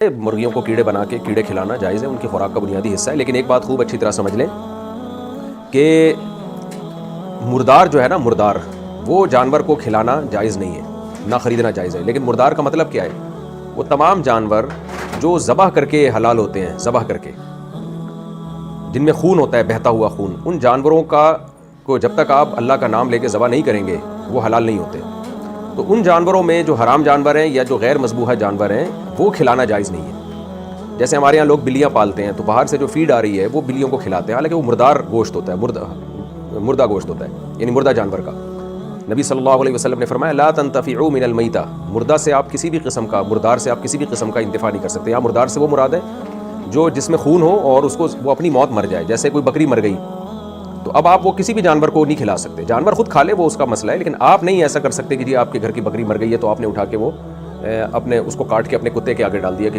मुर्गियों को कीड़े बना के कीड़े खिलाना जायज़ है, उनकी खुराक का बुनियादी हिस्सा है। लेकिन एक बात खूब अच्छी तरह समझ लें कि मुर्दार जो है ना, मुर्दार वो जानवर को खिलाना जायज़ नहीं है, ना ख़रीदना जायज़ है। लेकिन मुर्दार का मतलब क्या है? वो तमाम जानवर जो ज़बह करके हलाल होते हैं, ज़बह करके, जिनमें खून होता है, बहता हुआ खून, उन जानवरों को जब तक आप अल्लाह का नाम लेके ज़बह नहीं करेंगे वो हलाल नहीं होते। तो उन जानवरों में जो हराम जानवर हैं या जो गैर मज़बूहा जानवर हैं वो खिलाना जायज़ नहीं है। जैसे हमारे यहाँ लोग बिल्लियाँ पालते हैं तो बाहर से जो फीड आ रही है वो बिल्लियों को खिलाते हैं, हालांकि वो मुर्दार गोश्त होता है, मुर्दा गोश्त होता है, यानी मुर्दा जानवर का। नबी सल्लल्लाहु अलैहि वसल्लम ने फरमाया ला तंतफ़िउ मिनल मैता, मुर्दा से आप किसी भी किस्म का, मुर्दार से आप किसी भी किस्म का इंतफ़ा नहीं कर सकते। यहाँ मुर्दार से वो मुराद है जो जिसमें खून हो और उसको वो अपनी मौत मर जाए, जैसे कोई बकरी मर गई तो अब आप वो किसी भी जानवर को नहीं खिला सकते। जानवर खुद खा ले वो उसका मसला है, लेकिन आप नहीं ऐसा कर सकते कि जी आपके घर की बकरी मर गई है तो आपने उठा के वो अपने उसको काट के अपने कुत्ते के आगे डाल दिया कि